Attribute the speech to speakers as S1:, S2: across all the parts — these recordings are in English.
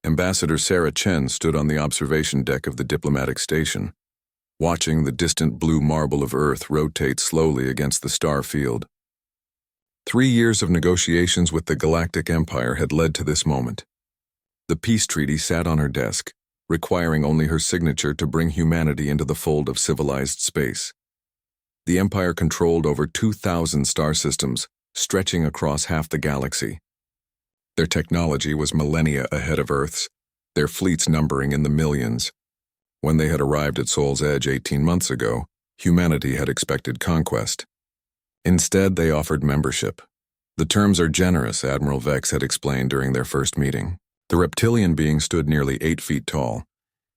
S1: Ambassador Sarah Chen stood on the observation deck of the diplomatic station, watching the distant blue marble of Earth rotate slowly against the star field. 3 years of negotiations with the Galactic Empire had led to this moment. The peace treaty sat on her desk, requiring only her signature to bring humanity into the fold of civilized space. The Empire controlled over 2,000 star systems, stretching across half the galaxy. Their technology was millennia ahead of Earth's, their fleets numbering in the millions. When they had arrived at Sol's Edge 18 months ago, humanity had expected conquest. Instead, they offered membership. The terms are generous, Admiral Vex had explained during their first meeting. The reptilian being stood nearly 8 feet tall,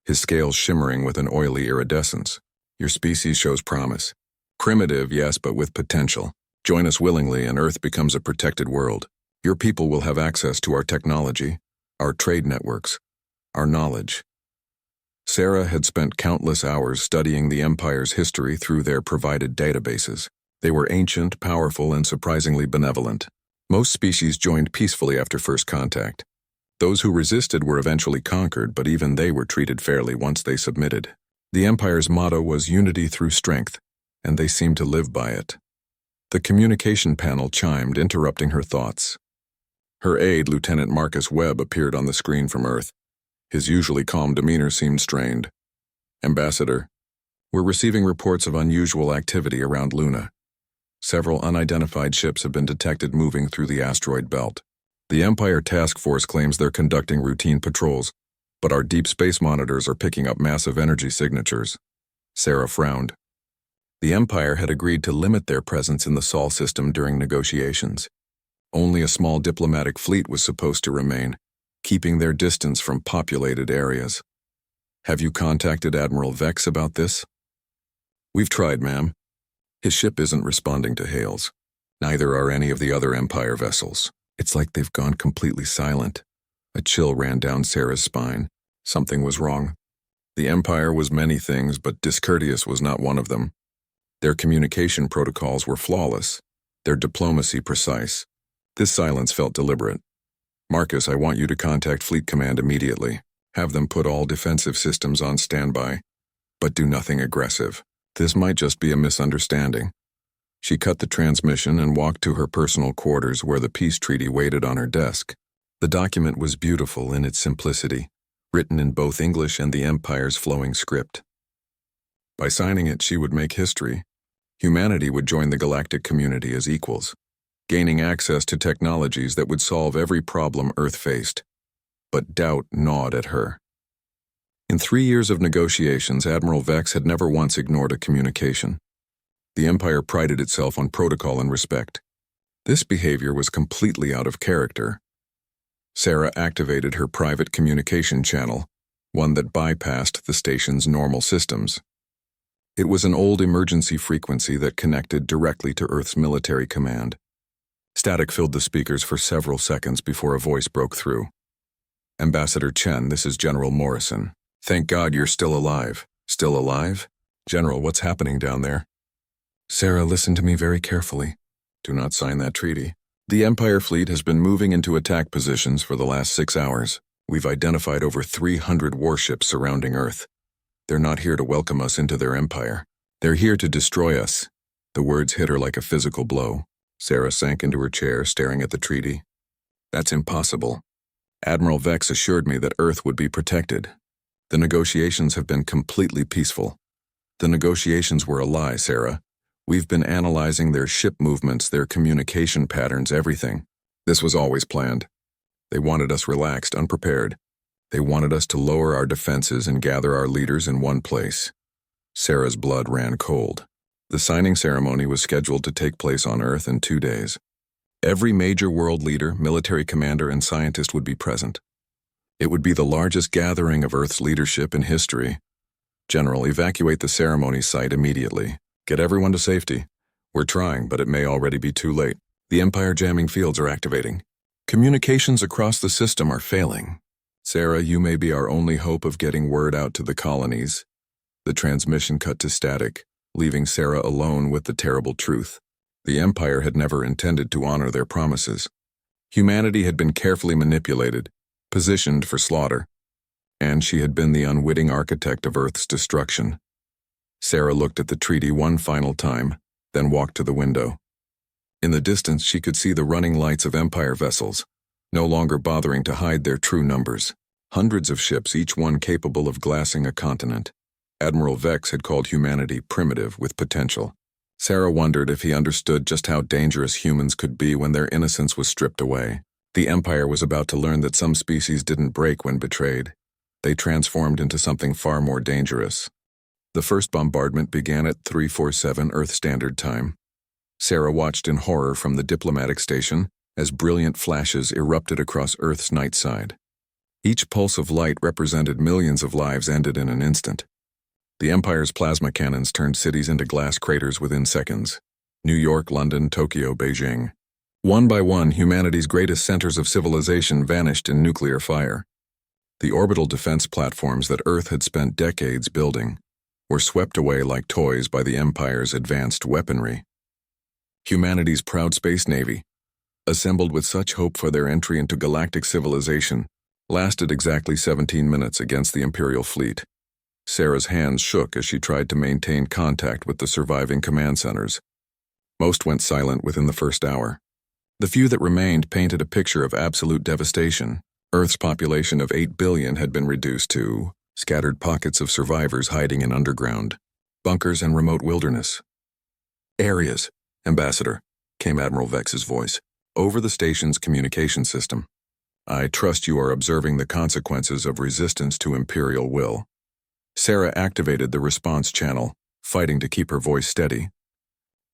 S1: his scales shimmering with an oily iridescence. Your species shows promise. Primitive, yes, but with potential. Join us willingly and Earth becomes a protected world. Your people will have access to our technology, our trade networks, our knowledge. Sarah had spent countless hours studying the Empire's history through their provided databases. They were ancient, powerful, and surprisingly benevolent. Most species joined peacefully after first contact. Those who resisted were eventually conquered, but even they were treated fairly once they submitted. The Empire's motto was unity through strength, and they seemed to live by it. The communication panel chimed, interrupting her thoughts. Her aide, Lieutenant Marcus Webb, appeared on the screen from Earth. His usually calm demeanor seemed strained. Ambassador, we're receiving reports of unusual activity around Luna. Several unidentified ships have been detected moving through the asteroid belt. The Empire Task Force claims they're conducting routine patrols, but our deep space monitors are picking up massive energy signatures. Sarah frowned. The Empire had agreed to limit their presence in the Sol system during negotiations. Only a small diplomatic fleet was supposed to remain, keeping their distance from populated areas. Have you contacted Admiral Vex about this? We've tried, ma'am. His ship isn't responding to hails. Neither are any of the other Empire vessels. It's like they've gone completely silent. A chill ran down Sarah's spine. Something was wrong. The Empire was many things, but discourteous was not one of them. Their communication protocols were flawless, their diplomacy precise. This silence felt deliberate. Marcus, I want you to contact Fleet Command immediately. Have them put all defensive systems on standby. But do nothing aggressive. This might just be a misunderstanding. She cut the transmission and walked to her personal quarters where the peace treaty waited on her desk. The document was beautiful in its simplicity, written in both English and the Empire's flowing script. By signing it, she would make history. Humanity would join the galactic community as equals, gaining access to technologies that would solve every problem Earth faced. But doubt gnawed at her. In 3 years of negotiations, Admiral Vex had never once ignored a communication. The Empire prided itself on protocol and respect. This behavior was completely out of character. Sarah activated her private communication channel, one that bypassed the station's normal systems. It was an old emergency frequency that connected directly to Earth's military command. Static filled the speakers for several seconds before a voice broke through. Ambassador Chen, this is General Morrison. Thank God you're still alive. Still alive? General, what's happening down there? Sarah, listen to me very carefully. Do not sign that treaty. The Empire fleet has been moving into attack positions for the last 6 hours. We've identified over 300 warships surrounding Earth. They're not here to welcome us into their empire. They're here to destroy us. The words hit her like a physical blow. Sarah sank into her chair, staring at the treaty. That's impossible. Admiral Vex assured me that Earth would be protected. The negotiations have been completely peaceful. The negotiations were a lie, Sarah. We've been analyzing their ship movements, their communication patterns, everything. This was always planned. They wanted us relaxed, unprepared. They wanted us to lower our defenses and gather our leaders in one place. Sarah's blood ran cold. The signing ceremony was scheduled to take place on Earth in 2 days. Every major world leader, military commander, and scientist would be present. It would be the largest gathering of Earth's leadership in history. General, evacuate the ceremony site immediately. Get everyone to safety. We're trying, but it may already be too late. The Empire jamming fields are activating. Communications across the system are failing. Sarah, you may be our only hope of getting word out to the colonies. The transmission cut to static, leaving Sarah alone with the terrible truth. The Empire had never intended to honor their promises. Humanity had been carefully manipulated, positioned for slaughter, and she had been the unwitting architect of Earth's destruction. Sarah looked at the treaty one final time, then walked to the window. In the distance, she could see the running lights of Empire vessels, no longer bothering to hide their true numbers. Hundreds of ships, each one capable of glassing a continent. Admiral Vex had called humanity primitive with potential. Sarah wondered if he understood just how dangerous humans could be when their innocence was stripped away. The Empire was about to learn that some species didn't break when betrayed. They transformed into something far more dangerous. The first bombardment began at 3:47 Earth Standard Time. Sarah watched in horror from the diplomatic station as brilliant flashes erupted across Earth's night side. Each pulse of light represented millions of lives ended in an instant. The Empire's plasma cannons turned cities into glass craters within seconds. New York, London, Tokyo, Beijing. One by one, humanity's greatest centers of civilization vanished in nuclear fire. The orbital defense platforms that Earth had spent decades building were swept away like toys by the Empire's advanced weaponry. Humanity's proud space navy, assembled with such hope for their entry into galactic civilization, lasted exactly 17 minutes against the Imperial fleet. Sarah's hands shook as she tried to maintain contact with the surviving command centers. Most went silent within the first hour. The few that remained painted a picture of absolute devastation. Earth's population of 8 billion had been reduced to scattered pockets of survivors hiding in underground, bunkers and remote wilderness areas. Ambassador, came Admiral Vex's voice, over the station's communication system. I trust you are observing the consequences of resistance to Imperial will. Sarah activated the response channel, fighting to keep her voice steady.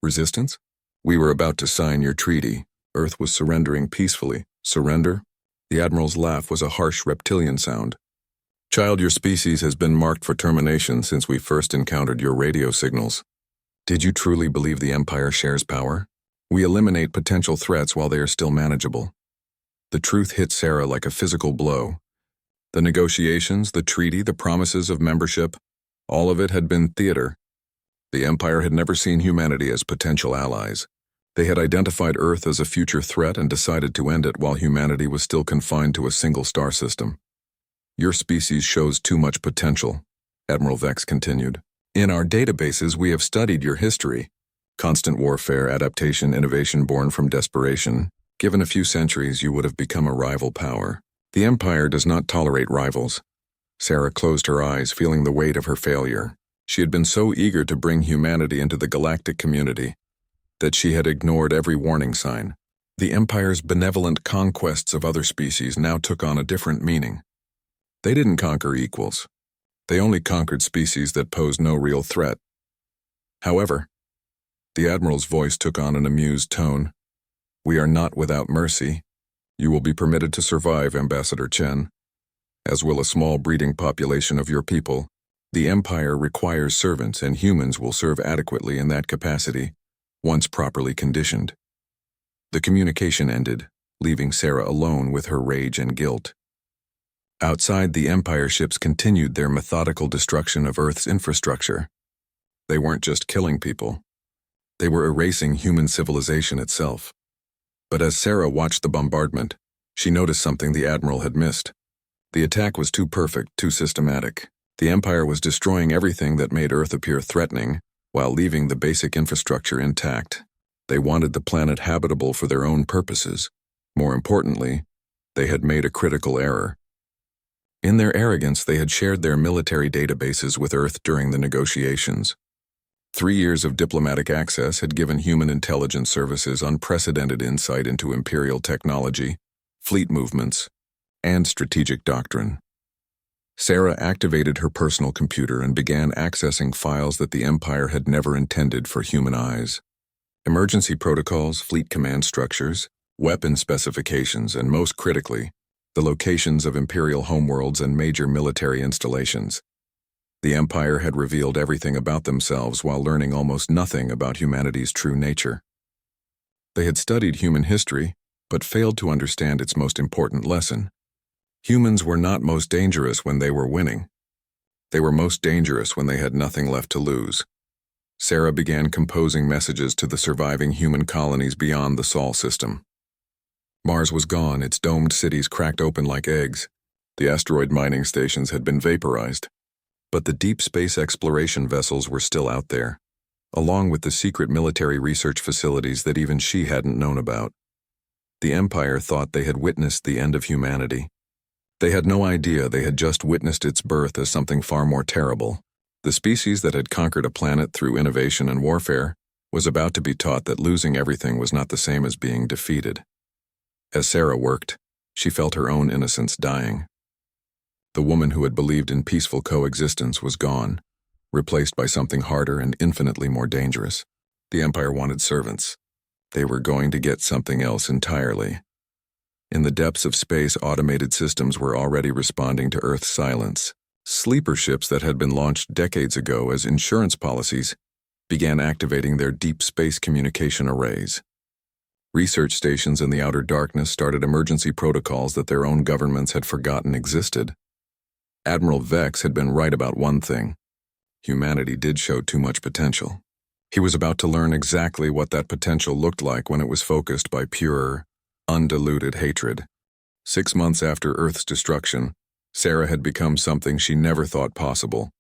S1: Resistance? We were about to sign your treaty. Earth was surrendering peacefully. Surrender? The Admiral's laugh was a harsh reptilian sound. Child, your species has been marked for termination since we first encountered your radio signals. Did you truly believe the Empire shares power? We eliminate potential threats while they are still manageable. The truth hit Sarah like a physical blow. The negotiations, the treaty, the promises of membership, all of it had been theater. The Empire had never seen humanity as potential allies. They had identified Earth as a future threat and decided to end it while humanity was still confined to a single star system. Your species shows too much potential, Admiral Vex continued. In our databases, we have studied your history. Constant warfare, adaptation, innovation born from desperation. Given a few centuries, you would have become a rival power. The Empire does not tolerate rivals. Sarah closed her eyes, feeling the weight of her failure. She had been so eager to bring humanity into the galactic community that she had ignored every warning sign. The Empire's benevolent conquests of other species now took on a different meaning. They didn't conquer equals. They only conquered species that posed no real threat. However, the Admiral's voice took on an amused tone. We are not without mercy. You will be permitted to survive, Ambassador Chen, as will a small breeding population of your people. The Empire requires servants, and humans will serve adequately in that capacity, once properly conditioned. The communication ended, leaving Sarah alone with her rage and guilt. Outside, the Empire ships continued their methodical destruction of Earth's infrastructure. They weren't just killing people. They were erasing human civilization itself. But as Sarah watched the bombardment, she noticed something the Admiral had missed. The attack was too perfect, too systematic. The Empire was destroying everything that made Earth appear threatening, while leaving the basic infrastructure intact. They wanted the planet habitable for their own purposes. More importantly, they had made a critical error. In their arrogance, they had shared their military databases with Earth during the negotiations. 3 years of diplomatic access had given human intelligence services unprecedented insight into Imperial technology, fleet movements, and strategic doctrine. Sarah activated her personal computer and began accessing files that the Empire had never intended for human eyes. Emergency protocols, fleet command structures, weapon specifications, and most critically, the locations of Imperial homeworlds and major military installations. The Empire had revealed everything about themselves while learning almost nothing about humanity's true nature. They had studied human history, but failed to understand its most important lesson. Humans were not most dangerous when they were winning. They were most dangerous when they had nothing left to lose. Sarah began composing messages to the surviving human colonies beyond the Sol system. Mars was gone, its domed cities cracked open like eggs. The asteroid mining stations had been vaporized. But the deep space exploration vessels were still out there, along with the secret military research facilities that even she hadn't known about. The Empire thought they had witnessed the end of humanity. They had no idea they had just witnessed its birth as something far more terrible. The species that had conquered a planet through innovation and warfare was about to be taught that losing everything was not the same as being defeated. As Sarah worked, she felt her own innocence dying. The woman who had believed in peaceful coexistence was gone, replaced by something harder and infinitely more dangerous. The Empire wanted servants. They were going to get something else entirely. In the depths of space, automated systems were already responding to Earth's silence. Sleeper ships that had been launched decades ago as insurance policies began activating their deep space communication arrays. Research stations in the outer darkness started emergency protocols that their own governments had forgotten existed. Admiral Vex had been right about one thing. Humanity did show too much potential. He was about to learn exactly what that potential looked like when it was focused by pure, undiluted hatred. 6 months after Earth's destruction, Sarah had become something she never thought possible.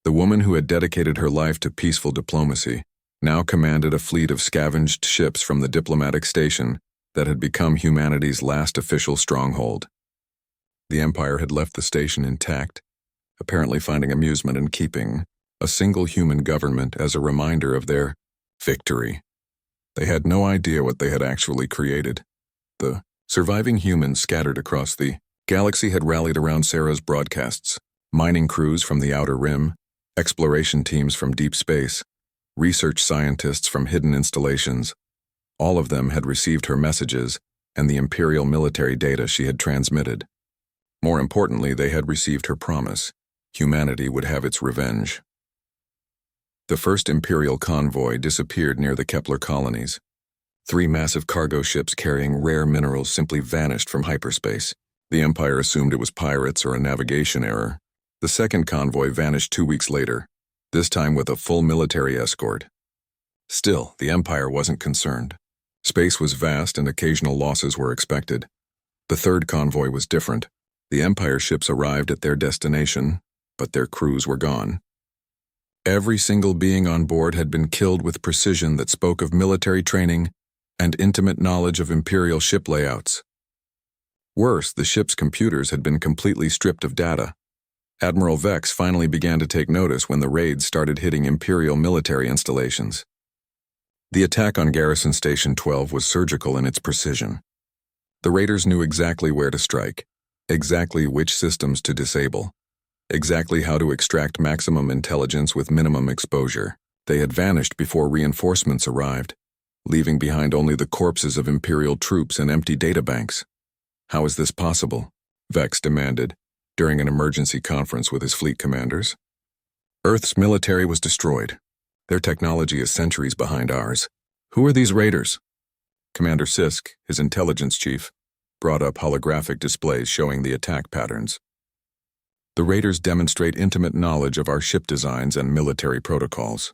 S1: The woman who had dedicated her life to peaceful diplomacy now commanded a fleet of scavenged ships from the diplomatic station that had become humanity's last official stronghold. The Empire had left the station intact, apparently finding amusement in keeping a single human government as a reminder of their victory. They had no idea what they had actually created. The surviving humans scattered across the galaxy had rallied around Sarah's broadcasts. Mining crews from the outer rim, exploration teams from deep space, research scientists from hidden installations. All of them had received her messages and the Imperial military data she had transmitted. More importantly, they had received her promise. Humanity would have its revenge. The first Imperial convoy disappeared near the Kepler colonies. 3 massive cargo ships carrying rare minerals simply vanished from hyperspace. The Empire assumed it was pirates or a navigation error. The second convoy vanished 2 weeks later, this time with a full military escort. Still, the Empire wasn't concerned. Space was vast and occasional losses were expected. The third convoy was different. The Empire ships arrived at their destination, but their crews were gone. Every single being on board had been killed with precision that spoke of military training and intimate knowledge of Imperial ship layouts. Worse, the ship's computers had been completely stripped of data. Admiral Vex finally began to take notice when the raids started hitting Imperial military installations. The attack on Garrison Station 12 was surgical in its precision. The raiders knew exactly where to strike, exactly which systems to disable, exactly how to extract maximum intelligence with minimum exposure. They had vanished before reinforcements arrived, leaving behind only the corpses of Imperial troops and empty databanks. How is this possible? Vex demanded, during an emergency conference with his fleet commanders. Earth's military was destroyed. Their technology is centuries behind ours. Who are these raiders? Commander Sisk, his intelligence chief, brought up holographic displays showing the attack patterns. The raiders demonstrate intimate knowledge of our ship designs and military protocols.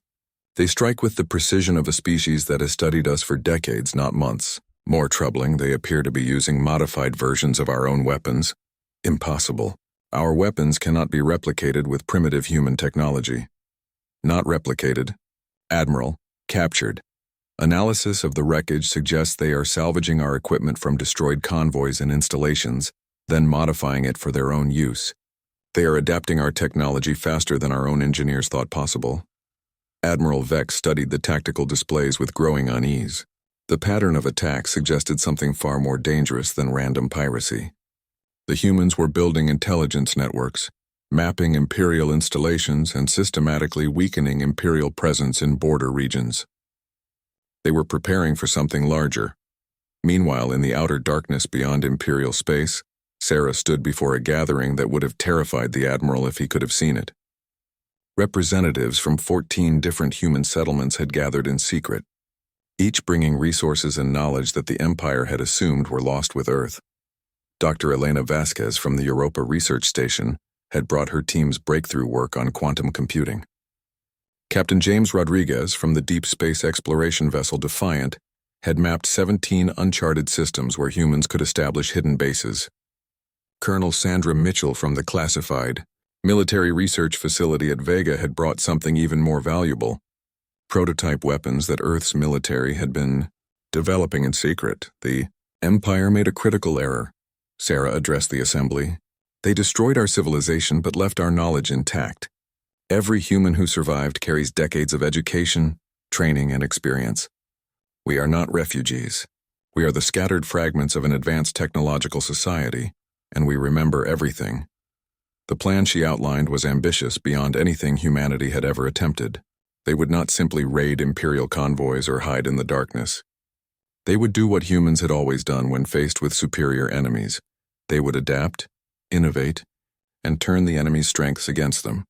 S1: They strike with the precision of a species that has studied us for decades, not months. More troubling, they appear to be using modified versions of our own weapons. Impossible. Our weapons cannot be replicated with primitive human technology. Not replicated. Admiral, captured. Analysis of the wreckage suggests they are salvaging our equipment from destroyed convoys and installations, then modifying it for their own use. They are adapting our technology faster than our own engineers thought possible. Admiral Vex studied the tactical displays with growing unease. The pattern of attack suggested something far more dangerous than random piracy. The humans were building intelligence networks, mapping Imperial installations and systematically weakening Imperial presence in border regions. They were preparing for something larger. Meanwhile, in the outer darkness beyond Imperial space, Sarah stood before a gathering that would have terrified the Admiral if he could have seen it. Representatives from 14 different human settlements had gathered in secret, each bringing resources and knowledge that the Empire had assumed were lost with Earth. Dr. Elena Vasquez from the Europa Research Station had brought her team's breakthrough work on quantum computing. Captain James Rodriguez from the deep space exploration vessel Defiant had mapped 17 uncharted systems where humans could establish hidden bases. Colonel Sandra Mitchell from the classified military research facility at Vega had brought something even more valuable: prototype weapons that Earth's military had been developing in secret. The Empire made a critical error, Sarah addressed the assembly. They destroyed our civilization but left our knowledge intact. Every human who survived carries decades of education, training, and experience. We are not refugees. We are the scattered fragments of an advanced technological society, and we remember everything. The plan she outlined was ambitious beyond anything humanity had ever attempted. They would not simply raid Imperial convoys or hide in the darkness. They would do what humans had always done when faced with superior enemies. They would adapt, innovate, and turn the enemy's strengths against them.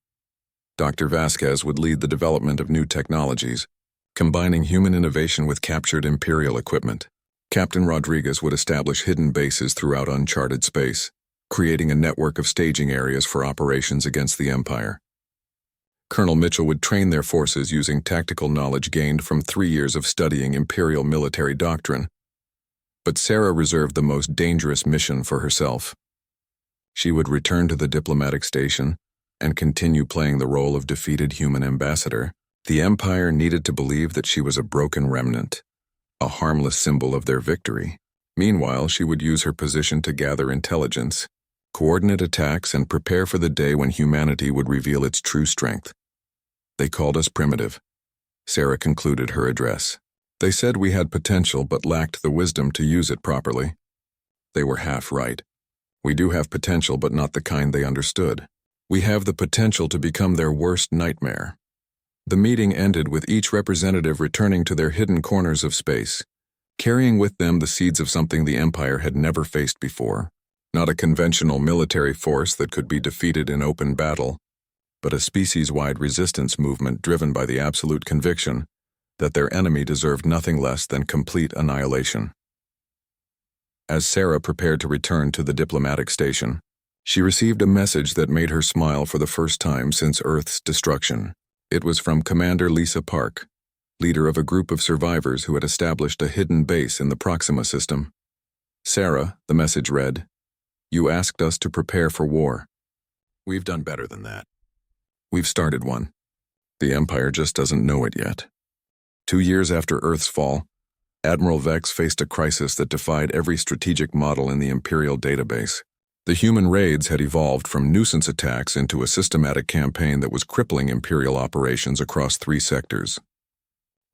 S1: Dr. Vasquez would lead the development of new technologies, combining human innovation with captured Imperial equipment. Captain Rodriguez would establish hidden bases throughout uncharted space, creating a network of staging areas for operations against the Empire. Colonel Mitchell would train their forces using tactical knowledge gained from 3 years of studying Imperial military doctrine. But Sarah reserved the most dangerous mission for herself. She would return to the diplomatic station and continue playing the role of defeated human ambassador. The Empire needed to believe that she was a broken remnant, a harmless symbol of their victory. Meanwhile, she would use her position to gather intelligence, coordinate attacks, and prepare for the day when humanity would reveal its true strength. They called us primitive, Sarah concluded her address. They said we had potential but lacked the wisdom to use it properly. They were half right. We do have potential, but not the kind they understood. We have the potential to become their worst nightmare. The meeting ended with each representative returning to their hidden corners of space, carrying with them the seeds of something the Empire had never faced before. Not a conventional military force that could be defeated in open battle, but a species-wide resistance movement driven by the absolute conviction that their enemy deserved nothing less than complete annihilation. As Sarah prepared to return to the diplomatic station, she received a message that made her smile for the first time since Earth's destruction. It was from Commander Lisa Park, leader of a group of survivors who had established a hidden base in the Proxima system. Sarah, the message read, "You asked us to prepare for war. We've done better than that. We've started one. The Empire just doesn't know it yet." 2 years after Earth's fall, Admiral Vex faced a crisis that defied every strategic model in the Imperial database. The human raids had evolved from nuisance attacks into a systematic campaign that was crippling Imperial operations across 3 sectors.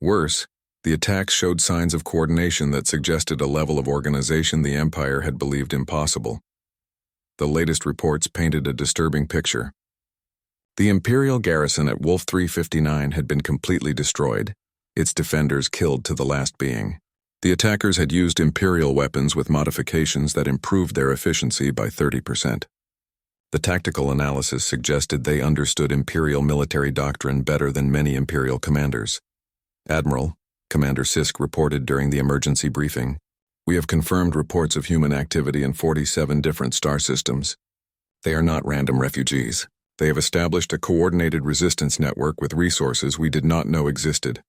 S1: Worse, the attacks showed signs of coordination that suggested a level of organization the Empire had believed impossible. The latest reports painted a disturbing picture. The Imperial garrison at Wolf 359 had been completely destroyed, its defenders killed to the last being. The attackers had used Imperial weapons with modifications that improved their efficiency by 30%. The tactical analysis suggested they understood Imperial military doctrine better than many Imperial commanders. Admiral, Commander Sisk reported during the emergency briefing, "We have confirmed reports of human activity in 47 different star systems. They are not random refugees. They have established a coordinated resistance network with resources we did not know existed."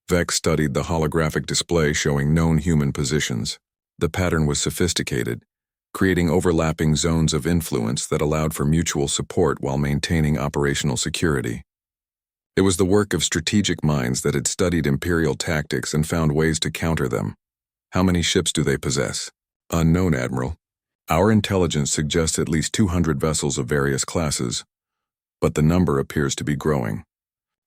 S1: Vex studied the holographic display showing known human positions. The pattern was sophisticated, creating overlapping zones of influence that allowed for mutual support while maintaining operational security. It was the work of strategic minds that had studied Imperial tactics and found ways to counter them. How many ships do they possess? Unknown, Admiral. Our intelligence suggests at least 200 vessels of various classes, but the number appears to be growing.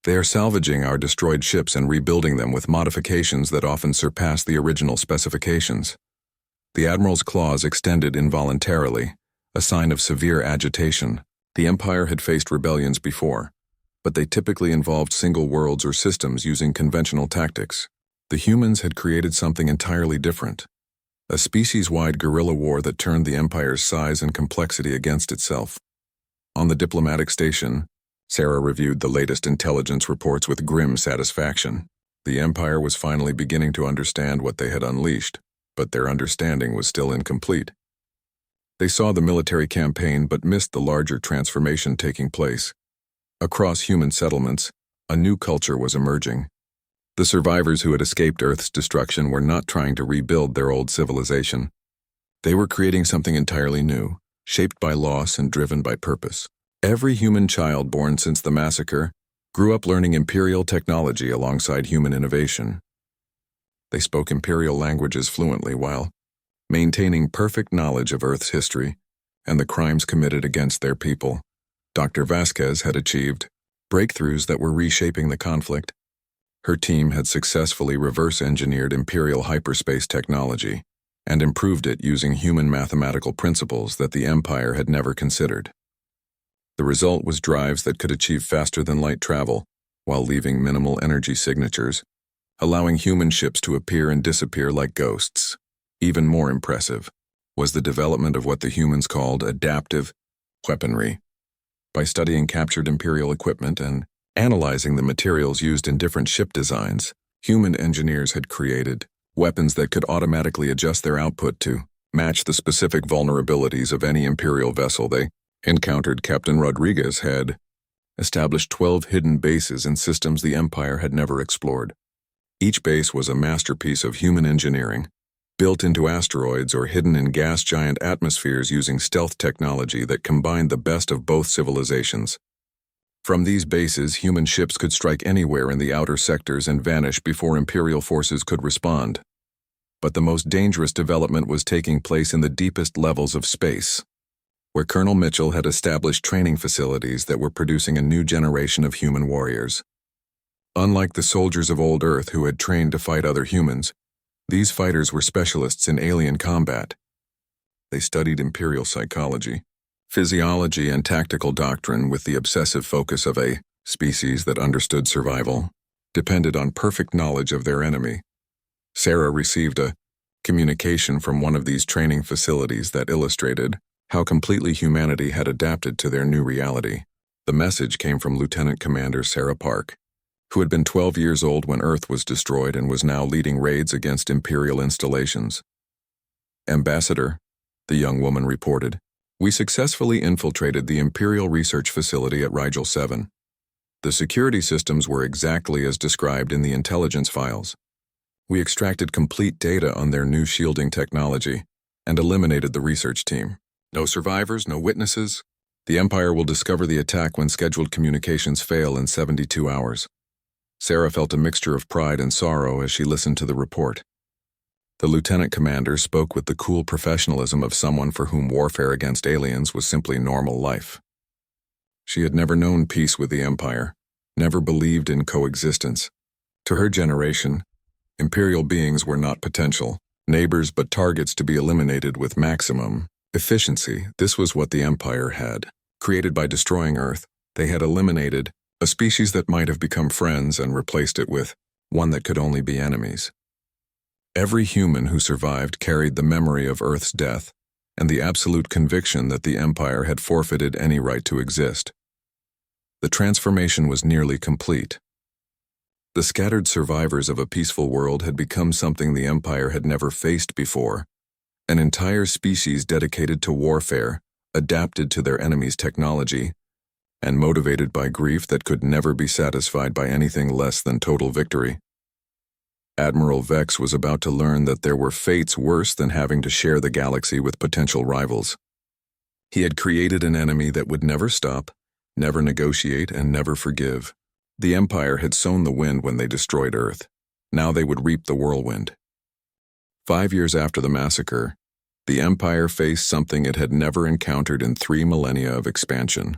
S1: They are salvaging our destroyed ships and rebuilding them with modifications that often surpass the original specifications. The Admiral's claws extended involuntarily, a sign of severe agitation. The Empire had faced rebellions before, but they typically involved single worlds or systems using conventional tactics. The humans had created something entirely different, a species-wide guerrilla war that turned the Empire's size and complexity against itself. On the diplomatic station, Sarah reviewed the latest intelligence reports with grim satisfaction. The Empire was finally beginning to understand what they had unleashed, but their understanding was still incomplete. They saw the military campaign but missed the larger transformation taking place. Across human settlements, a new culture was emerging. The survivors who had escaped Earth's destruction were not trying to rebuild their old civilization. They were creating something entirely new, shaped by loss and driven by purpose. Every human child born since the massacre grew up learning Imperial technology alongside human innovation. They spoke Imperial languages fluently while maintaining perfect knowledge of Earth's history and the crimes committed against their people. Dr. Vasquez had achieved breakthroughs that were reshaping the conflict. Her team had successfully reverse-engineered Imperial hyperspace technology and improved it using human mathematical principles that the Empire had never considered. The result was drives that could achieve faster-than-light travel while leaving minimal energy signatures, allowing human ships to appear and disappear like ghosts. Even more impressive was the development of what the humans called adaptive weaponry. By studying captured Imperial equipment and analyzing the materials used in different ship designs, human engineers had created weapons that could automatically adjust their output to match the specific vulnerabilities of any Imperial vessel they encountered. Captain Rodriguez had established 12 hidden bases in systems the Empire had never explored. Each base was a masterpiece of human engineering, built into asteroids or hidden in gas giant atmospheres using stealth technology that combined the best of both civilizations. From these bases, human ships could strike anywhere in the outer sectors and vanish before Imperial forces could respond. But the most dangerous development was taking place in the deepest levels of space, where Colonel Mitchell had established training facilities that were producing a new generation of human warriors. Unlike the soldiers of old Earth who had trained to fight other humans, these fighters were specialists in alien combat. They studied Imperial psychology, physiology, and tactical doctrine with the obsessive focus of a species that understood survival, depended on perfect knowledge of their enemy. Sarah received a communication from one of these training facilities that illustrated how completely humanity had adapted to their new reality. The message came from Lieutenant Commander Sarah Park, who had been 12 years old when Earth was destroyed and was now leading raids against Imperial installations. "Ambassador," the young woman reported, "we successfully infiltrated the Imperial research facility at Rigel 7. The security systems were exactly as described in the intelligence files. We extracted complete data on their new shielding technology and eliminated the research team. No survivors, no witnesses. The Empire will discover the attack when scheduled communications fail in 72 hours. Sarah felt a mixture of pride and sorrow as she listened to the report. The lieutenant commander spoke with the cool professionalism of someone for whom warfare against aliens was simply normal life. She had never known peace with the Empire, never believed in coexistence. To her generation, Imperial beings were not potential neighbors but targets to be eliminated with maximum efficiency. This was what the Empire had created by destroying Earth. They had eliminated a species that might have become friends and replaced it with one that could only be enemies. Every human who survived carried the memory of Earth's death and the absolute conviction that the Empire had forfeited any right to exist. The transformation was nearly complete. The scattered survivors of a peaceful world had become something the Empire had never faced before, an entire species dedicated to warfare, adapted to their enemy's technology, and motivated by grief that could never be satisfied by anything less than total victory. Admiral Vex was about to learn that there were fates worse than having to share the galaxy with potential rivals. He had created an enemy that would never stop, never negotiate, and never forgive. The Empire had sown the wind when they destroyed Earth. Now they would reap the whirlwind. 5 years after the massacre, the Empire faced something it had never encountered in 3 millennia of expansion.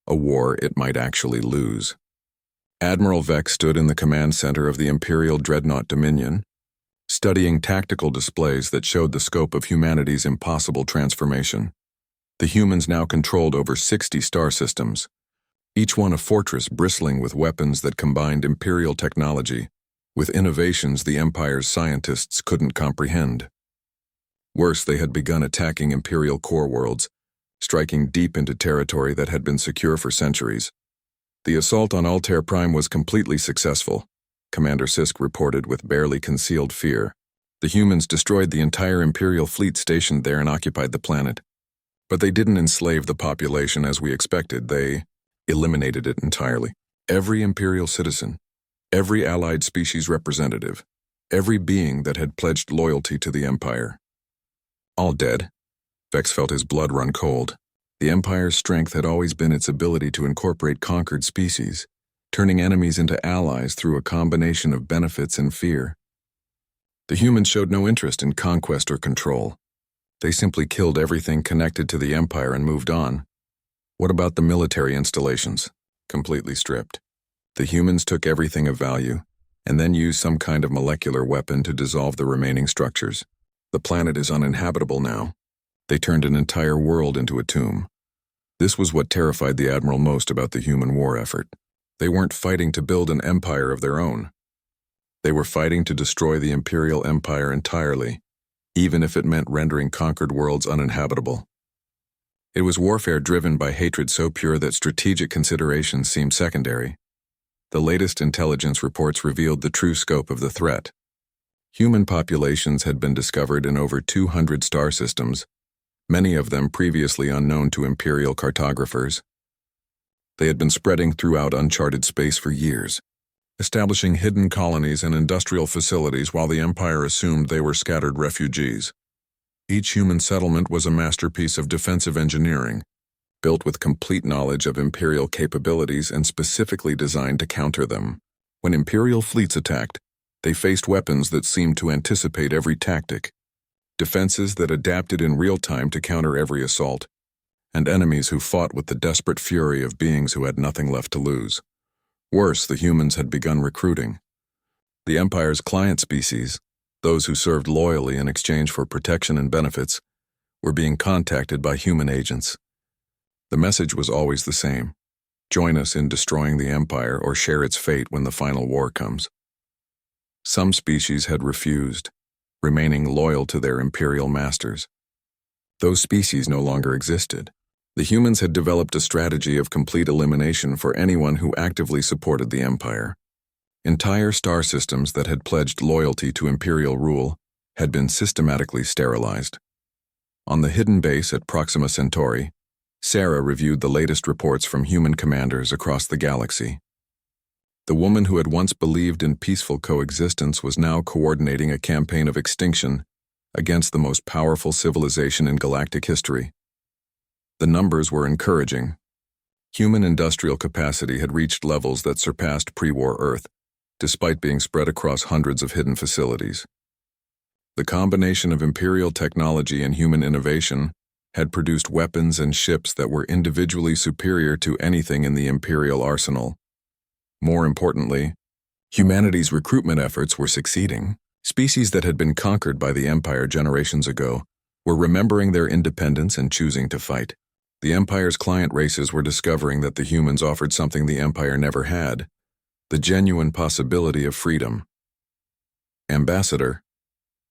S1: A war it might actually lose. Admiral Vex stood in the command center of the Imperial Dreadnought Dominion, studying tactical displays that showed the scope of humanity's impossible transformation. The humans now controlled over 60 star systems, each one a fortress bristling with weapons that combined Imperial technology with innovations the Empire's scientists couldn't comprehend. Worse, they had begun attacking Imperial core worlds, striking deep into territory that had been secure for centuries. The assault on Altair Prime was completely successful, Commander Sisk reported with barely concealed fear. The humans destroyed the entire Imperial fleet stationed there and occupied the planet. But they didn't enslave the population as we expected. They eliminated it entirely. Every Imperial citizen, Every allied species representative, every being that had pledged loyalty to the Empire. All dead. Vex felt his blood run cold. The Empire's strength had always been its ability to incorporate conquered species, turning enemies into allies through a combination of benefits and fear. The humans showed no interest in conquest or control. They simply killed everything connected to the Empire and moved on. What about the military installations? Completely stripped. The humans took everything of value, and then used some kind of molecular weapon to dissolve the remaining structures. The planet is uninhabitable now. They turned an entire world into a tomb. This was what terrified the Admiral most about the human war effort. They weren't fighting to build an empire of their own. They were fighting to destroy the Imperial Empire entirely, even if it meant rendering conquered worlds uninhabitable. It was warfare driven by hatred so pure that strategic considerations seemed secondary. The latest intelligence reports revealed the true scope of the threat. Human populations had been discovered in over 200 star systems, many of them previously unknown to Imperial cartographers. They had been spreading throughout uncharted space for years, establishing hidden colonies and industrial facilities while the Empire assumed they were scattered refugees. Each human settlement was a masterpiece of defensive engineering, built with complete knowledge of Imperial capabilities and specifically designed to counter them. When Imperial fleets attacked, they faced weapons that seemed to anticipate every tactic, defenses that adapted in real time to counter every assault, and enemies who fought with the desperate fury of beings who had nothing left to lose. Worse, the humans had begun recruiting. The Empire's client species, those who served loyally in exchange for protection and benefits, were being contacted by human agents. The message was always the same: join us in destroying the Empire or share its fate when the final war comes. Some species had refused, remaining loyal to their Imperial masters. Those species no longer existed. The humans had developed a strategy of complete elimination for anyone who actively supported the Empire. Entire star systems that had pledged loyalty to Imperial rule had been systematically sterilized. On the hidden base at Proxima Centauri, Sarah reviewed the latest reports from human commanders across the galaxy. The woman who had once believed in peaceful coexistence was now coordinating a campaign of extinction against the most powerful civilization in galactic history. The numbers were encouraging. Human industrial capacity had reached levels that surpassed pre-war Earth, despite being spread across hundreds of hidden facilities. The combination of Imperial technology and human innovation had produced weapons and ships that were individually superior to anything in the Imperial arsenal. More importantly, humanity's recruitment efforts were succeeding. Species that had been conquered by the Empire generations ago were remembering their independence and choosing to fight. The Empire's client races were discovering that the humans offered something the Empire never had: the genuine possibility of freedom. Ambassador,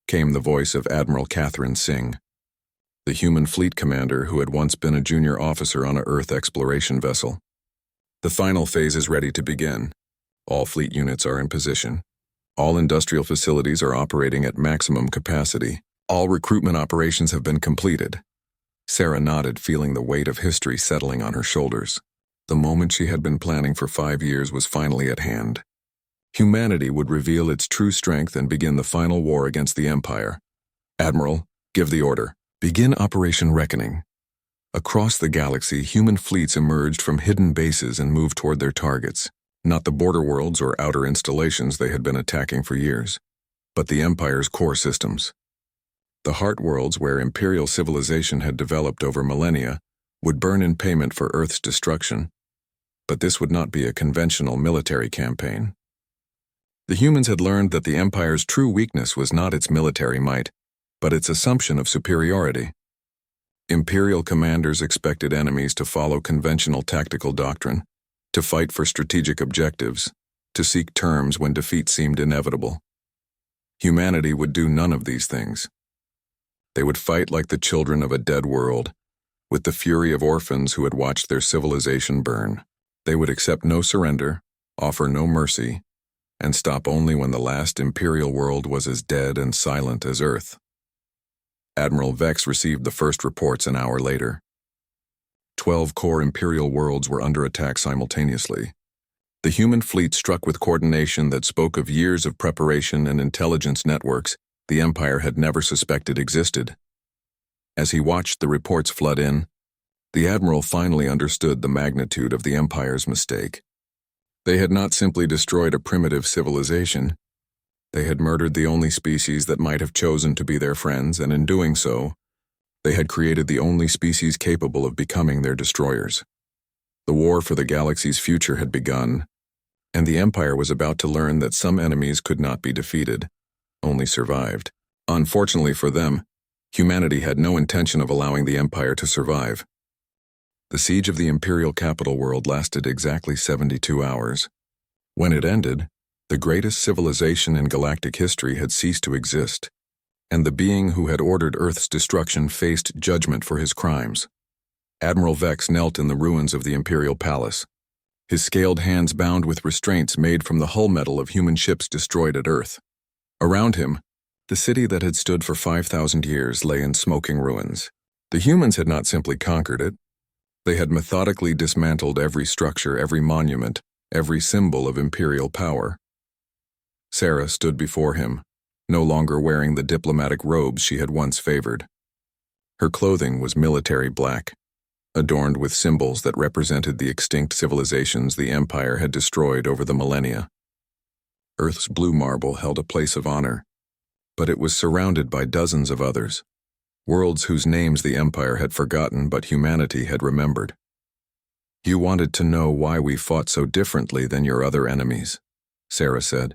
S1: came the voice of Admiral Catherine Singh, the human fleet commander who had once been a junior officer on an Earth exploration vessel. The final phase is ready to begin. All fleet units are in position. All industrial facilities are operating at maximum capacity. All recruitment operations have been completed. Sarah nodded, feeling the weight of history settling on her shoulders. The moment she had been planning for 5 years was finally at hand. Humanity would reveal its true strength and begin the final war against the Empire. Admiral, give the order. Begin Operation Reckoning. Across the galaxy, human fleets emerged from hidden bases and moved toward their targets. Not the border worlds or outer installations they had been attacking for years, but the Empire's core systems. The heart worlds where Imperial civilization had developed over millennia would burn in payment for Earth's destruction. But this would not be a conventional military campaign. The humans had learned that the Empire's true weakness was not its military might, but its assumption of superiority. Imperial commanders expected enemies to follow conventional tactical doctrine, to fight for strategic objectives, to seek terms when defeat seemed inevitable. Humanity would do none of these things. They would fight like the children of a dead world, with the fury of orphans who had watched their civilization burn. They would accept no surrender, offer no mercy, and stop only when the last Imperial world was as dead and silent as Earth. Admiral Vex received the first reports an hour later. 12 core Imperial worlds were under attack simultaneously. The human fleet struck with coordination that spoke of years of preparation and intelligence networks the Empire had never suspected existed. As he watched the reports flood in, the Admiral finally understood the magnitude of the Empire's mistake. They had not simply destroyed a primitive civilization. They had murdered the only species that might have chosen to be their friends, and in doing so, they had created the only species capable of becoming their destroyers. The war for the galaxy's future had begun, and the Empire was about to learn that some enemies could not be defeated, only survived. Unfortunately for them, humanity had no intention of allowing the Empire to survive. The siege of the Imperial capital world lasted exactly 72 hours. When it ended, the greatest civilization in galactic history had ceased to exist, and the being who had ordered Earth's destruction faced judgment for his crimes. Admiral Vex knelt in the ruins of the Imperial Palace, his scaled hands bound with restraints made from the hull metal of human ships destroyed at Earth. Around him, the city that had stood for 5,000 years lay in smoking ruins. The humans had not simply conquered it. They had methodically dismantled every structure, every monument, every symbol of imperial power. Sarah stood before him, no longer wearing the diplomatic robes she had once favored. Her clothing was military black, adorned with symbols that represented the extinct civilizations the Empire had destroyed over the millennia. Earth's blue marble held a place of honor, but it was surrounded by dozens of others, worlds whose names the Empire had forgotten but humanity had remembered. "You wanted to know why we fought so differently than your other enemies," Sarah said,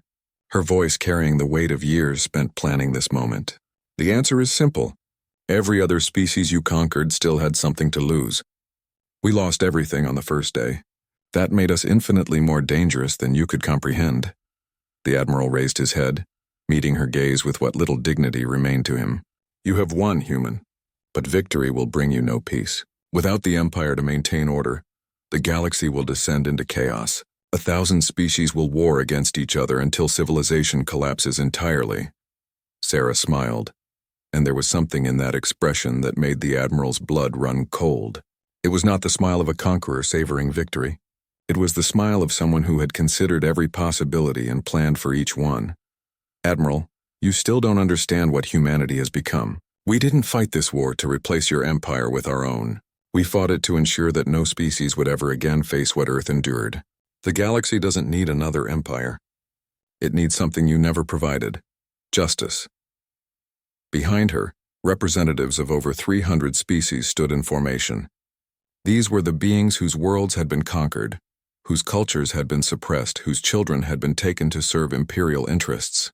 S1: her voice carrying the weight of years spent planning this moment. "The answer is simple. Every other species you conquered still had something to lose. We lost everything on the first day. That made us infinitely more dangerous than you could comprehend." The Admiral raised his head, meeting her gaze with what little dignity remained to him. "You have won, human, but victory will bring you no peace. Without the Empire to maintain order, the galaxy will descend into chaos. 1,000 species will war against each other until civilization collapses entirely." Sarah smiled, and there was something in that expression that made the Admiral's blood run cold. It was not the smile of a conqueror savoring victory. It was the smile of someone who had considered every possibility and planned for each one. "Admiral, you still don't understand what humanity has become. We didn't fight this war to replace your empire with our own. We fought it to ensure that no species would ever again face what Earth endured. The galaxy doesn't need another empire. It needs something you never provided: justice." Behind her, representatives of over 300 species stood in formation. These were the beings whose worlds had been conquered, whose cultures had been suppressed, whose children had been taken to serve imperial interests.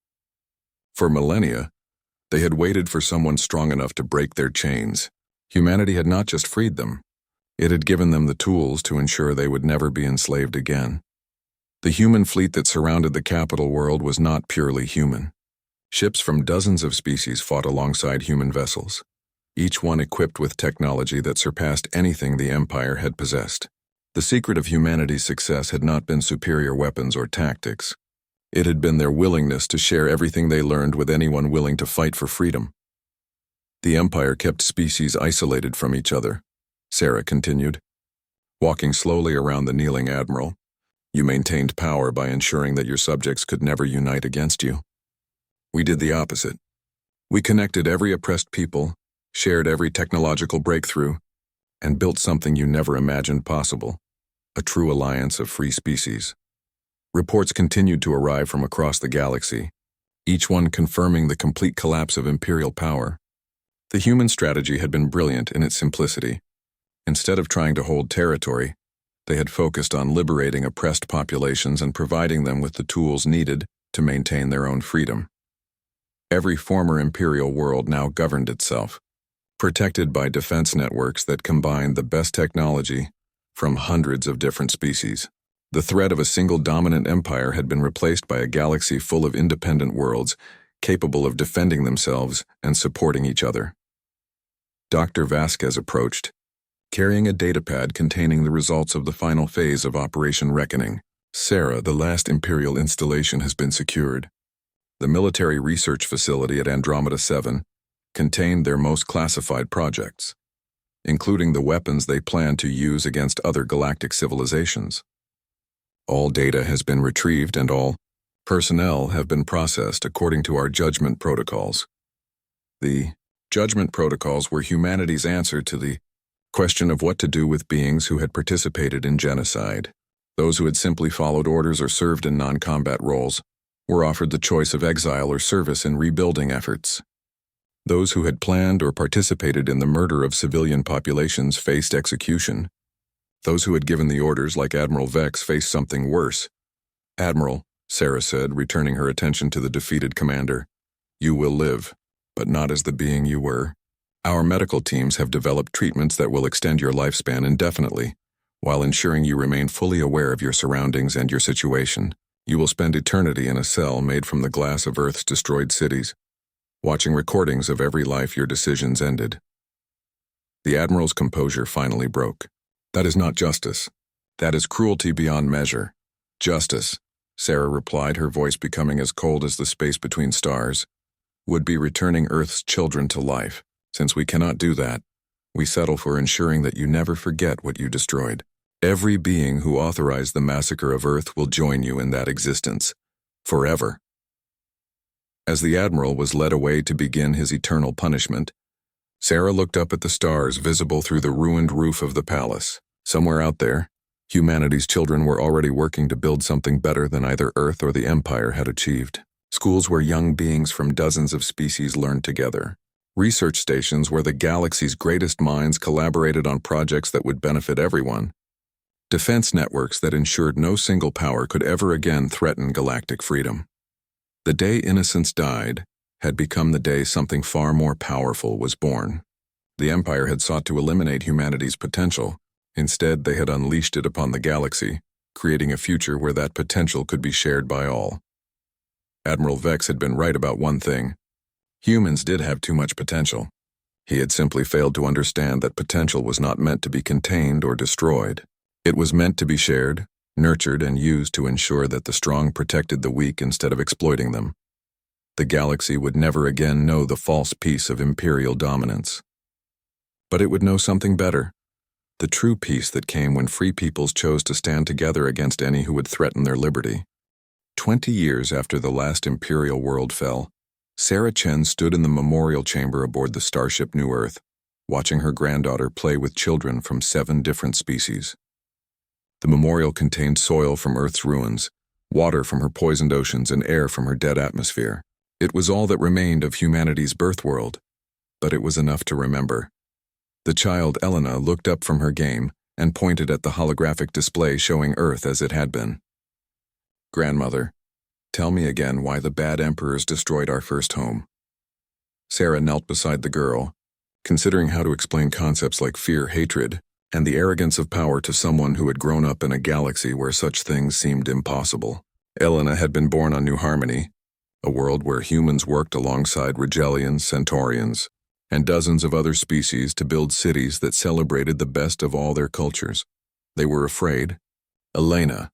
S1: For millennia, they had waited for someone strong enough to break their chains. Humanity had not just freed them, it had given them the tools to ensure they would never be enslaved again. The human fleet that surrounded the capital world was not purely human. Ships from dozens of species fought alongside human vessels, each one equipped with technology that surpassed anything the Empire had possessed. The secret of humanity's success had not been superior weapons or tactics. It had been their willingness to share everything they learned with anyone willing to fight for freedom. "The Empire kept species isolated from each other," Sarah continued, walking slowly around the kneeling Admiral. "You maintained power by ensuring that your subjects could never unite against you. We did the opposite. We connected every oppressed people, shared every technological breakthrough, and built something you never imagined possible: a true alliance of free species." Reports continued to arrive from across the galaxy, each one confirming the complete collapse of imperial power. The human strategy had been brilliant in its simplicity. Instead of trying to hold territory, they had focused on liberating oppressed populations and providing them with the tools needed to maintain their own freedom. Every former imperial world now governed itself, protected by defense networks that combined the best technology from hundreds of different species. The threat of a single dominant empire had been replaced by a galaxy full of independent worlds, capable of defending themselves and supporting each other. Dr. Vasquez approached, carrying a datapad containing the results of the final phase of Operation Reckoning. "Sarah, the last Imperial installation has been secured. The military research facility at Andromeda 7 contained their most classified projects, including the weapons they plan to use against other galactic civilizations. All data has been retrieved and all personnel have been processed according to our judgment protocols. The judgment protocols were humanity's answer to the question of what to do with beings who had participated in genocide. Those who had simply followed orders or served in non-combat roles were offered the choice of exile or service in rebuilding efforts. Those who had planned or participated in the murder of civilian populations faced execution. Those who had given the orders, like Admiral Vex, faced something worse. "Admiral," Sarah said, returning her attention to the defeated commander, "you will live, but not as the being you were. Our medical teams have developed treatments that will extend your lifespan indefinitely, while ensuring you remain fully aware of your surroundings and your situation. You will spend eternity in a cell made from the glass of Earth's destroyed cities, watching recordings of every life your decisions ended." The Admiral's composure finally broke. "That is not justice. That is cruelty beyond measure." "Justice," Sarah replied, her voice becoming as cold as the space between stars, "would be returning Earth's children to life. Since we cannot do that, we settle for ensuring that you never forget what you destroyed. Every being who authorized the massacre of Earth will join you in that existence, forever." As the Admiral was led away to begin his eternal punishment, Sarah looked up at the stars visible through the ruined roof of the palace. Somewhere out there, humanity's children were already working to build something better than either Earth or the Empire had achieved. Schools where young beings from dozens of species learned together. Research stations where the galaxy's greatest minds collaborated on projects that would benefit everyone. Defense networks that ensured no single power could ever again threaten galactic freedom. The day Innocence died had become the day something far more powerful was born. The Empire had sought to eliminate humanity's potential. Instead, they had unleashed it upon the galaxy, creating a future where that potential could be shared by all. Admiral Vex had been right about one thing. Humans did have too much potential. He had simply failed to understand that potential was not meant to be contained or destroyed. It was meant to be shared, nurtured, and used to ensure that the strong protected the weak instead of exploiting them. The galaxy would never again know the false peace of imperial dominance. But it would know something better. The true peace that came when free peoples chose to stand together against any who would threaten their liberty. 20 years after the last imperial world fell, Sarah Chen stood in the memorial chamber aboard the starship New Earth, watching her granddaughter play with children from 7 different species. The memorial contained soil from Earth's ruins, water from her poisoned oceans, and air from her dead atmosphere. It was all that remained of humanity's birth world, but it was enough to remember. The child Elena looked up from her game and pointed at the holographic display showing Earth as it had been. "Grandmother, tell me again why the bad emperors destroyed our first home." Sarah knelt beside the girl, considering how to explain concepts like fear, hatred, and the arrogance of power to someone who had grown up in a galaxy where such things seemed impossible. Elena had been born on New Harmony, a world where humans worked alongside Rigelians, Centaurians, and dozens of other species to build cities that celebrated the best of all their cultures. They were afraid. Elena.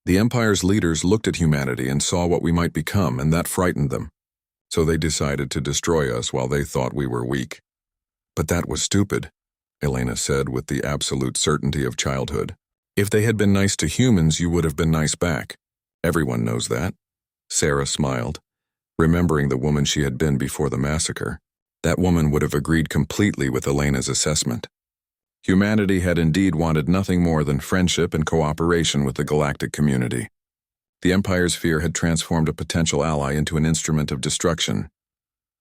S1: The Empire's leaders looked at humanity and saw what we might become, and that frightened them. So they decided to destroy us while they thought we were weak. "But that was stupid," Elena said with the absolute certainty of childhood. "If they had been nice to humans, you would have been nice back. Everyone knows that." Sarah smiled, remembering the woman she had been before the massacre. That woman would have agreed completely with Elena's assessment. Humanity had indeed wanted nothing more than friendship and cooperation with the galactic community. The Empire's fear had transformed a potential ally into an instrument of destruction.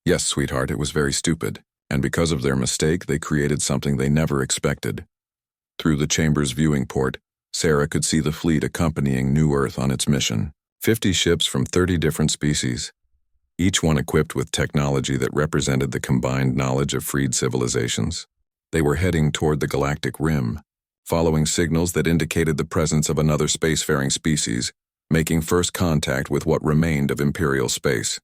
S1: Yes, sweetheart, it was very stupid, and because of their mistake, they created something they never expected. Through the chamber's viewing port, Sarah could see the fleet accompanying New Earth on its mission. 50 ships from 30 different species, each one equipped with technology that represented the combined knowledge of freed civilizations. They were heading toward the galactic rim, following signals that indicated the presence of another spacefaring species, making first contact with what remained of imperial space.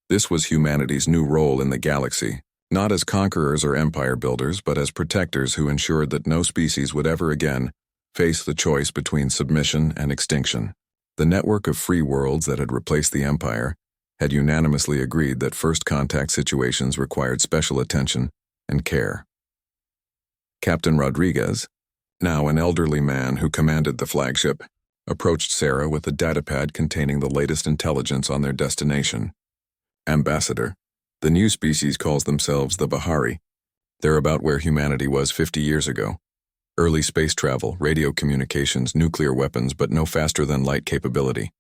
S1: This was humanity's new role in the galaxy, not as conquerors or empire builders, but as protectors who ensured that no species would ever again face the choice between submission and extinction. The network of free worlds that had replaced the Empire had unanimously agreed that first contact situations required special attention and care. Captain Rodriguez, now an elderly man who commanded the flagship, approached Sarah with a datapad containing the latest intelligence on their destination. Ambassador, the new species calls themselves the Vahari. They're about where humanity was 50 years ago. Early space travel, radio communications, nuclear weapons, but no faster than light capability.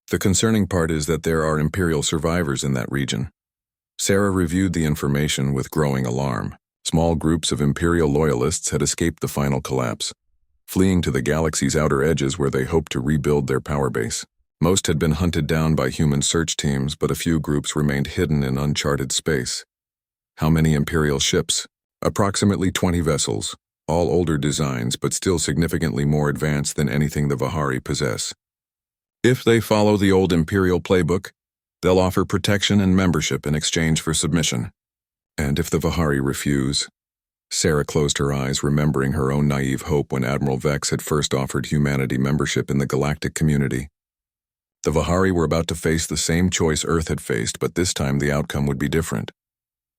S1: The concerning part is that there are Imperial survivors in that region. Sarah reviewed the information with growing alarm. Small groups of Imperial loyalists had escaped the final collapse, fleeing to the galaxy's outer edges where they hoped to rebuild their power base. Most had been hunted down by human search teams, but a few groups remained hidden in uncharted space. How many Imperial ships? Approximately 20 vessels, all older designs but still significantly more advanced than anything the Vahari possess. If they follow the old Imperial playbook, they'll offer protection and membership in exchange for submission. And if the Vahari refuse? Sarah closed her eyes, remembering her own naive hope when Admiral Vex had first offered humanity membership in the Galactic community. The Vahari were about to face the same choice Earth had faced, but this time the outcome would be different.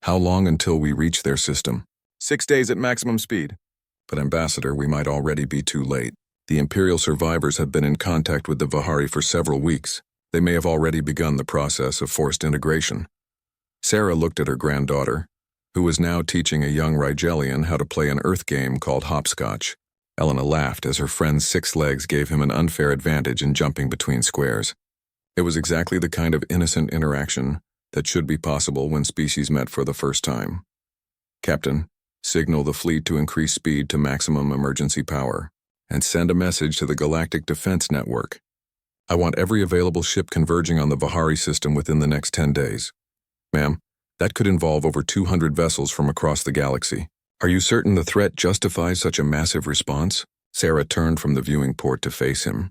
S1: How long until we reach their system? 6 days at maximum speed. But Ambassador, we might already be too late. The Imperial survivors have been in contact with the Vahari for several weeks. They may have already begun the process of forced integration. Sarah looked at her granddaughter, who was now teaching a young Rigelian how to play an Earth game called hopscotch. Elena laughed as her friend's 6 legs gave him an unfair advantage in jumping between squares. It was exactly the kind of innocent interaction that should be possible when species met for the first time. Captain, signal the fleet to increase speed to maximum emergency power, and send a message to the Galactic Defense Network. I want every available ship converging on the Vahari system within the next 10 days. Ma'am, that could involve over 200 vessels from across the galaxy. Are you certain the threat justifies such a massive response? Sarah turned from the viewing port to face him,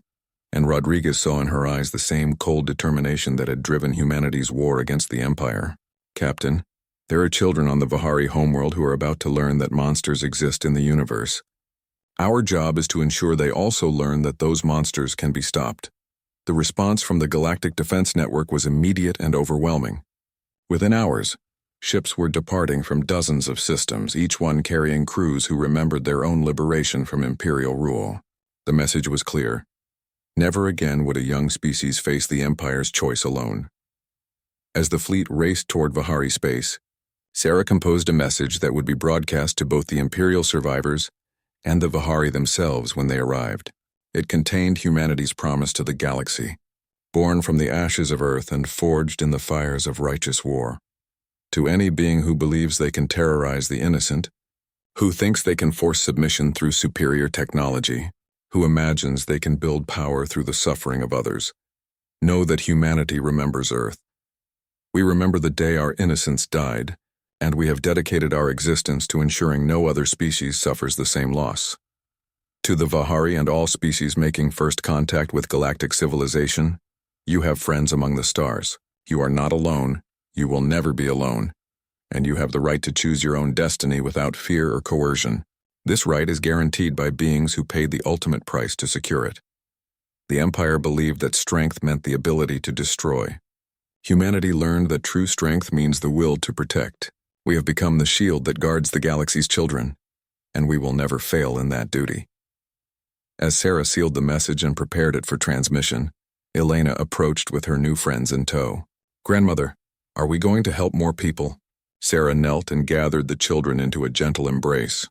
S1: and Rodriguez saw in her eyes the same cold determination that had driven humanity's war against the Empire. Captain, there are children on the Vahari homeworld who are about to learn that monsters exist in the universe. Our job is to ensure they also learn that those monsters can be stopped. The response from the Galactic Defense Network was immediate and overwhelming. Within hours, ships were departing from dozens of systems, each one carrying crews who remembered their own liberation from Imperial rule. The message was clear. Never again would a young species face the Empire's choice alone. As the fleet raced toward Vahari space, Sarah composed a message that would be broadcast to both the Imperial survivors and the Vahari themselves when they arrived. It contained humanity's promise to the galaxy, born from the ashes of Earth and forged in the fires of righteous war. To any being who believes they can terrorize the innocent, who thinks they can force submission through superior technology, who imagines they can build power through the suffering of others, know that humanity remembers Earth. We remember the day our innocence died, and we have dedicated our existence to ensuring no other species suffers the same loss. To the Vahari and all species making first contact with galactic civilization, you have friends among the stars. You are not alone, you will never be alone, and you have the right to choose your own destiny without fear or coercion. This right is guaranteed by beings who paid the ultimate price to secure it. The Empire believed that strength meant the ability to destroy. Humanity learned that true strength means the will to protect. We have become the shield that guards the galaxy's children, and we will never fail in that duty. As Sarah sealed the message and prepared it for transmission, Elena approached with her new friends in tow. Grandmother, are we going to help more people? Sarah knelt and gathered the children into a gentle embrace,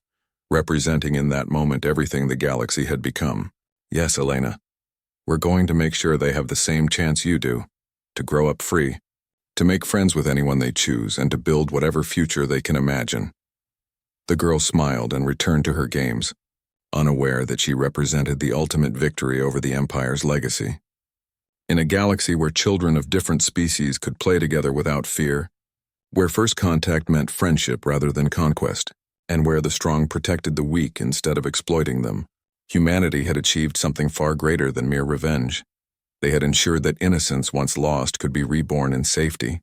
S1: representing in that moment everything the galaxy had become. Yes, Elena. We're going to make sure they have the same chance you do, to grow up free, to make friends with anyone they choose, and to build whatever future they can imagine. The girl smiled and returned to her games, unaware that she represented the ultimate victory over the Empire's legacy. In a galaxy where children of different species could play together without fear, where first contact meant friendship rather than conquest, and where the strong protected the weak instead of exploiting them, humanity had achieved something far greater than mere revenge. They had ensured that innocence once lost could be reborn in safety,